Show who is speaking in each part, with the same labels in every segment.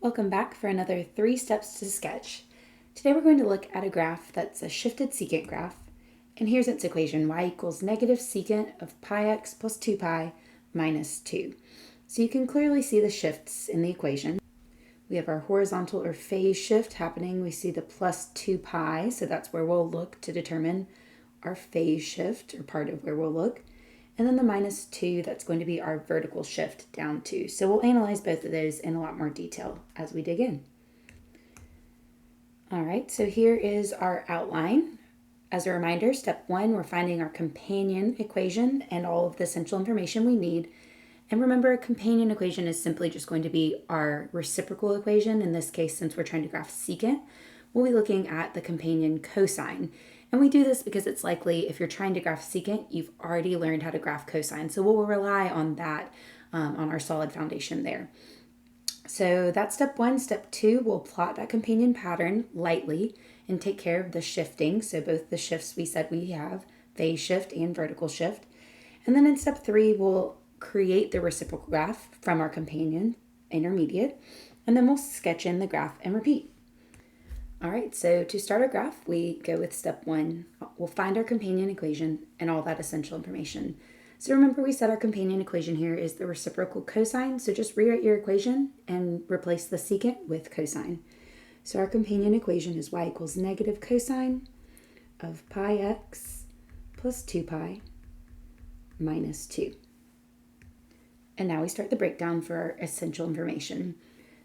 Speaker 1: Welcome back for another 3 steps to sketch. Today we're going to look at a graph that's a shifted secant graph. And here's its equation, y equals negative secant of pi x plus 2pi minus 2. So you can clearly see the shifts in the equation. We have our horizontal or phase shift happening. We see the plus 2 pi, so that's where we'll look to determine our phase shift, or part of where we'll look. And then the minus 2, that's going to be our vertical shift down 2. So we'll analyze both of those in a lot more detail as we dig in. All right, so here is our outline. As a reminder, step 1, we're finding our companion equation and all of the essential information we need. And remember, a companion equation is simply just going to be our reciprocal equation. In this case, since we're trying to graph secant, we'll be looking at the companion cosine. And we do this because it's likely if you're trying to graph secant, you've already learned how to graph cosine. So we'll rely on that, on our solid foundation there. So that's step 1. Step 2, we'll plot that companion pattern lightly and take care of the shifting. So both the shifts we said we have, phase shift and vertical shift. And then in step 3, we'll create the reciprocal graph from our companion intermediate, and then we'll sketch in the graph and repeat. All right, so to start our graph, we go with step 1. We'll find our companion equation and all that essential information. So remember, we said our companion equation here is the reciprocal cosine, so just rewrite your equation and replace the secant with cosine. So our companion equation is y equals negative cosine of pi x plus 2pi minus 2. And now we start the breakdown for our essential information.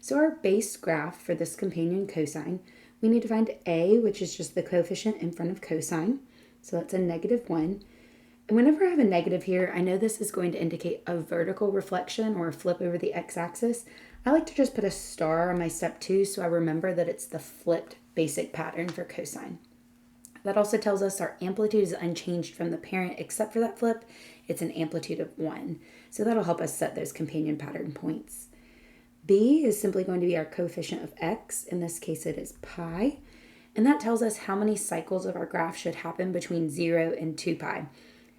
Speaker 1: So our base graph for this companion cosine, we need to find a, which is just the coefficient in front of cosine. So that's a negative 1. And whenever I have a negative here, I know this is going to indicate a vertical reflection or a flip over the x-axis. I like to just put a star on my step 2 so I remember that it's the flipped basic pattern for cosine. That also tells us our amplitude is unchanged from the parent except for that flip. It's an amplitude of 1. So that'll help us set those companion pattern points. B is simply going to be our coefficient of x. In this case, it is pi. And that tells us how many cycles of our graph should happen between 0 and 2 pi.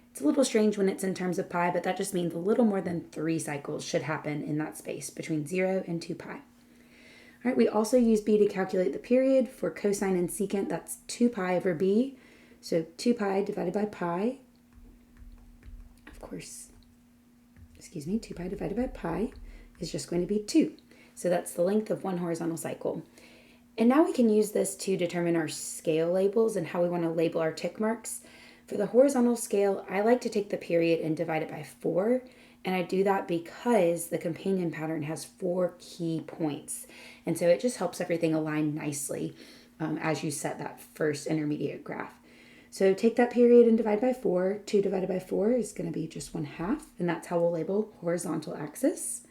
Speaker 1: It's a little strange when it's in terms of pi, but that just means a little more than 3 cycles should happen in that space between 0 and 2 pi. All right, we also use b to calculate the period. For cosine and secant, that's 2 pi over b. So 2 pi divided by pi, of course, 2 pi divided by pi is just going to be 2. So that's the length of one horizontal cycle. And now we can use this to determine our scale labels and how we want to label our tick marks. For the horizontal scale, I like to take the period and divide it by 4. And I do that because the companion pattern has 4 key points. And so it just helps everything align nicely as you set that first intermediate graph. So take that period and divide by 4. 2 divided by 4 is going to be just 1/2. And that's how we'll label horizontal axis.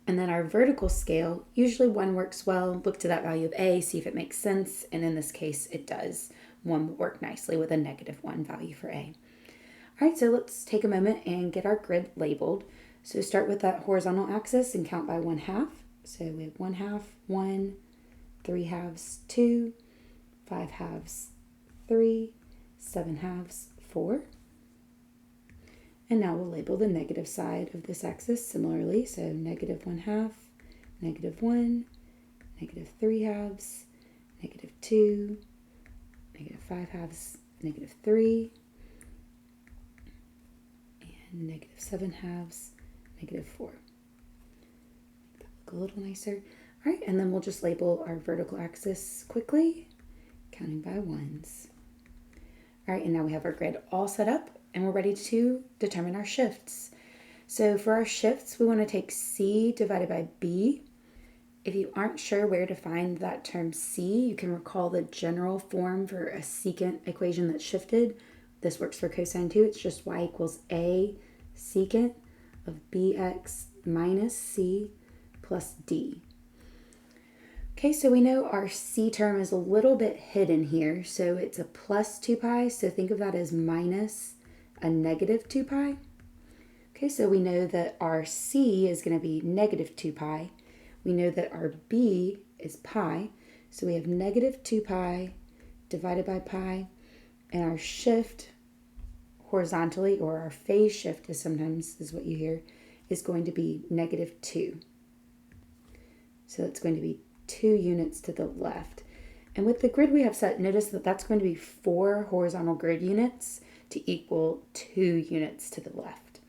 Speaker 1: And then our vertical scale, usually 1 works well. Look to that value of a, see if it makes sense. And in this case, it does. 1 will work nicely with a negative 1 value for a. All right, so let's take a moment and get our grid labeled. So start with that horizontal axis and count by 1/2. So we have 1/2, 1, 3/2, 2, 5/2, 3, 7/2, 4. And now we'll label the negative side of this axis similarly. So negative 1/2, negative 1, negative 3/2, negative 2, negative 5/2, negative 3, and negative 7/2, negative 4. Make that look a little nicer. All right, and then we'll just label our vertical axis quickly, counting by 1s. All right, and now we have our grid all set up and we're ready to determine our shifts. So for our shifts, we want to take c divided by b. If you aren't sure where to find that term c, you can recall the general form for a secant equation that's shifted. This works for cosine too. It's just y equals a secant of bx minus c plus d. Okay, so we know our c term is a little bit hidden here. So it's a plus 2 pi, so think of that as minus a negative 2 pi. Okay, so we know that our c is going to be negative 2 pi. We know that our b is pi, so we have negative 2 pi divided by pi, and our shift horizontally, or our phase shift is sometimes is what you hear, is going to be negative 2. So it's going to be 2 units to the left. And with the grid we have set, notice that that's going to be 4 horizontal grid units to equal 2 units to the left.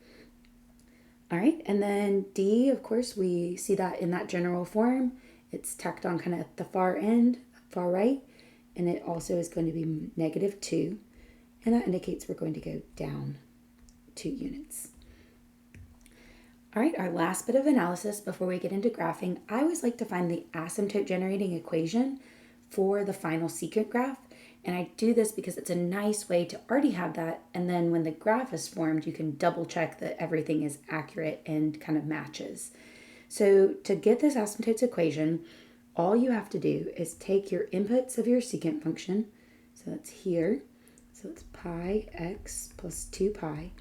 Speaker 1: All right, and then D, of course, we see that in that general form. It's tacked on kind of at the far end, far right, and it also is going to be -2, and that indicates we're going to go down 2 units. All right, our last bit of analysis before we get into graphing, I always like to find the asymptote generating equation for the final secant graph. And I do this because it's a nice way to already have that. And then when the graph is formed, you can double check that everything is accurate and kind of matches. So to get this asymptotes equation, all you have to do is take your inputs of your secant function. So that's here. So it's πx plus 2π.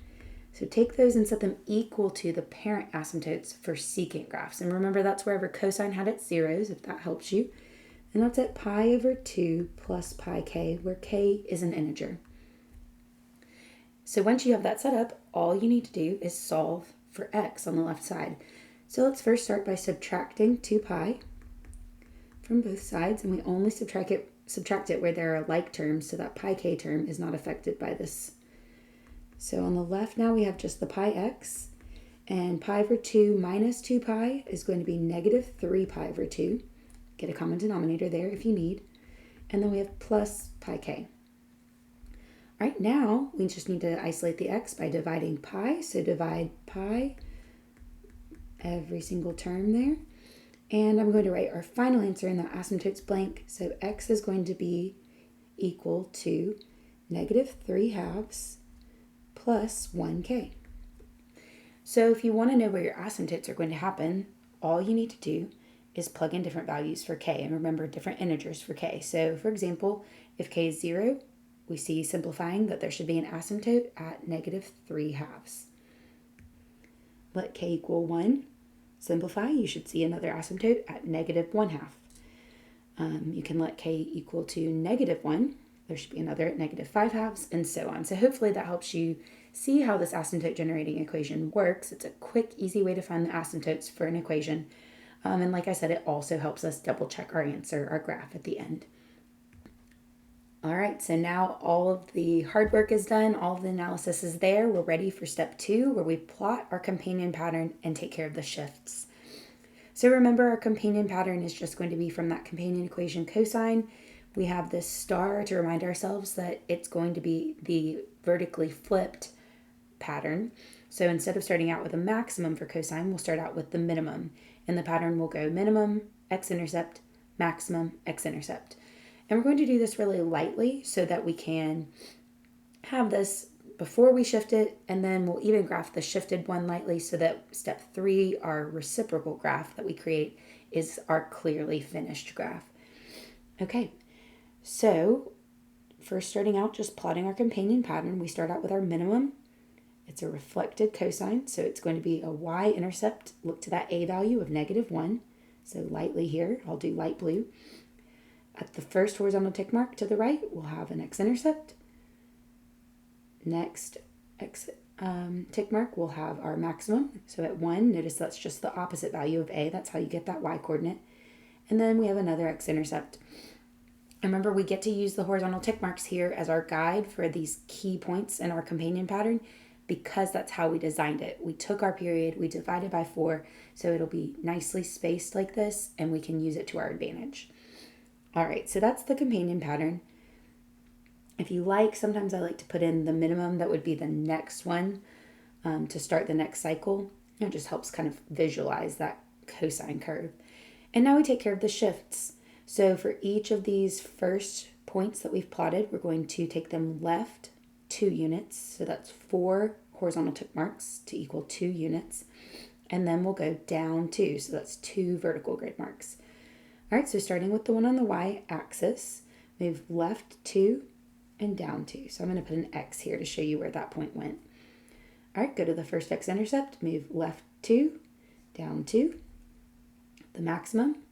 Speaker 1: So take those and set them equal to the parent asymptotes for secant graphs. And remember, that's wherever cosine had its zeros, if that helps you. And that's at π/2 plus πk, where k is an integer. So once you have that set up, all you need to do is solve for x on the left side. So let's first start by subtracting 2π from both sides, and we only subtract it where there are like terms, so that πk term is not affected by this. So on the left now we have just the πx, and π/2 minus 2π is going to be -3π/2. Get a common denominator there if you need. And then we have plus πk. All right, now we just need to isolate the x by dividing pi. So divide pi, every single term there. And I'm going to write our final answer in the asymptotes blank. So x is going to be equal to -3/2 plus 1k. So if you want to know where your asymptotes are going to happen, all you need to do is plug in different values for k, and remember different integers for k. So for example, if k is 0, we see simplifying that there should be an asymptote at -3/2. Let k equal 1. Simplify, you should see another asymptote at -1/2. You can let k equal to -1. There should be another at -5/2, and so on. So hopefully that helps you see how this asymptote generating equation works. It's a quick, easy way to find the asymptotes for an equation. And like I said, it also helps us double check our answer, our graph at the end. All right, so now all of the hard work is done, all of the analysis is there. We're ready for step 2, where we plot our companion pattern and take care of the shifts. So remember, our companion pattern is just going to be from that companion equation cosine. We have this star to remind ourselves that it's going to be the vertically flipped pattern. So instead of starting out with a maximum for cosine, we'll start out with the minimum. And the pattern will go minimum, x-intercept, maximum, x-intercept. And we're going to do this really lightly so that we can have this before we shift it, and then we'll even graph the shifted one lightly so that step 3, our reciprocal graph that we create, is our clearly finished graph. Okay, so first starting out just plotting our companion pattern, we start out with our minimum. It's a reflected cosine, so it's going to be a y-intercept. Look to that a value of -1. So lightly here, I'll do light blue. At the first horizontal tick mark to the right, we'll have an x-intercept. Next tick mark, we'll have our maximum. So at 1, notice that's just the opposite value of a. That's how you get that y-coordinate. And then we have another x-intercept. Remember, we get to use the horizontal tick marks here as our guide for these key points in our companion pattern, because that's how we designed it. We took our period, we divided by 4, so it'll be nicely spaced like this, and we can use it to our advantage. All right, so that's the companion pattern. If you like, sometimes I like to put in the minimum that would be the next one to start the next cycle. It just helps kind of visualize that cosine curve. And now we take care of the shifts. So for each of these first points that we've plotted, we're going to take them left 2 units. So that's 4 horizontal tick marks to equal 2 units. And then we'll go down 2. So that's 2 vertical grid marks. All right, so starting with the one on the y-axis, move left 2 and down 2. So I'm going to put an X here to show you where that point went. All right, go to the first x-intercept, move left 2, down 2. The maximum,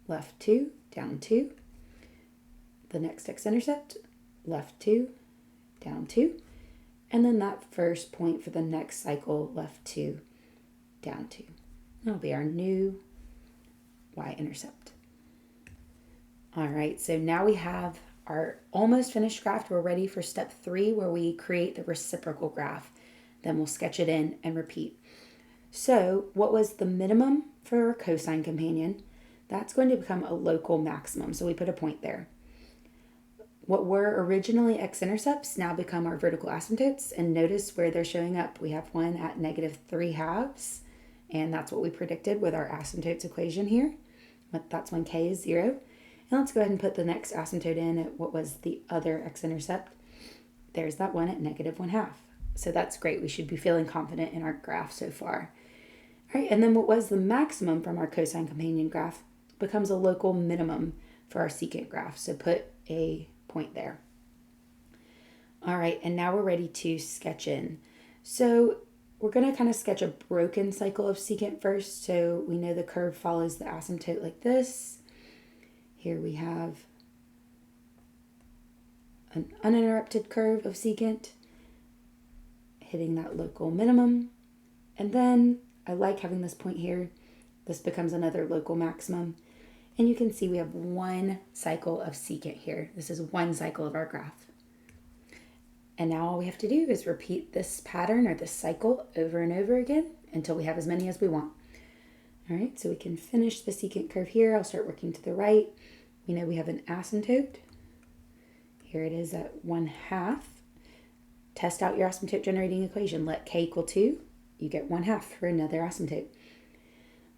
Speaker 1: left 2, down 2. The next x-intercept, left 2, down 2. And then that first point for the next cycle, left 2, down 2. That'll be our new y-intercept. All right, so now we have our almost finished graph. We're ready for step 3 where we create the reciprocal graph. Then we'll sketch it in and repeat. So what was the minimum for our cosine companion? That's going to become a local maximum, so we put a point there. What were originally x-intercepts now become our vertical asymptotes, and notice where they're showing up. We have one at -3/2, and that's what we predicted with our asymptotes equation here. But that's when k is 0. And let's go ahead and put the next asymptote in at what was the other x-intercept. There's that one at -1/2. So that's great. We should be feeling confident in our graph so far. All right, and then what was the maximum from our cosine companion graph becomes a local minimum for our secant graph. So put a point there. All right, and now we're ready to sketch in. So we're going to kind of sketch a broken cycle of secant first. So we know the curve follows the asymptote like this. Here we have an uninterrupted curve of secant hitting that local minimum. And then I like having this point here. This becomes another local maximum. And you can see we have one cycle of secant here. This is one cycle of our graph. And now all we have to do is repeat this pattern or this cycle over and over again until we have as many as we want. All right, so we can finish the secant curve here. I'll start working to the right. We know we have an asymptote. Here it is at 1/2. Test out your asymptote generating equation. Let k equal 2. You get 1/2 for another asymptote.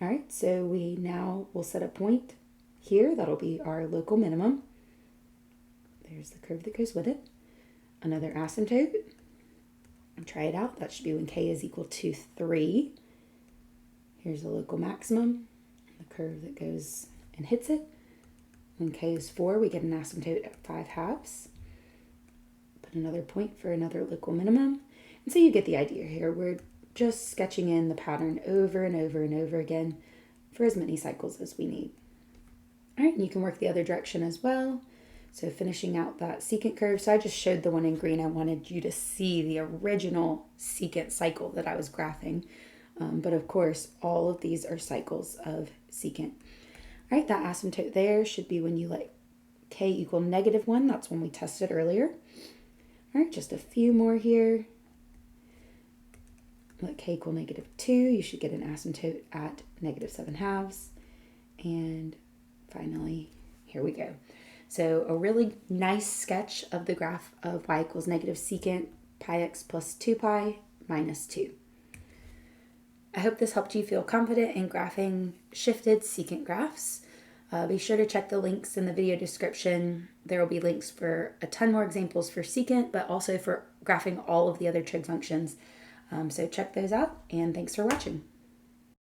Speaker 1: All right, so we now will set a point here. That'll be our local minimum. There's the curve that goes with it. Another asymptote. And try it out. That should be when k is equal to 3. Here's the local maximum. The curve that goes and hits it. When k is 4, we get an asymptote at 5/2. Put another point for another local minimum. And so you get the idea here. We're just sketching in the pattern over and over and over again for as many cycles as we need. All right, and you can work the other direction as well. So finishing out that secant curve. So I just showed the one in green. I wanted you to see the original secant cycle that I was graphing. But of course, all of these are cycles of secant. All right, that asymptote there should be when you let k equal -1. That's when we tested earlier. All right, just a few more here. Let k equal -2. You should get an asymptote at -7/2. And finally, here we go. So a really nice sketch of the graph of y equals -secant πx plus 2π minus 2. I hope this helped you feel confident in graphing shifted secant graphs. Be sure to check the links in the video description. There will be links for a ton more examples for secant, but also for graphing all of the other trig functions. So check those out, and thanks for watching.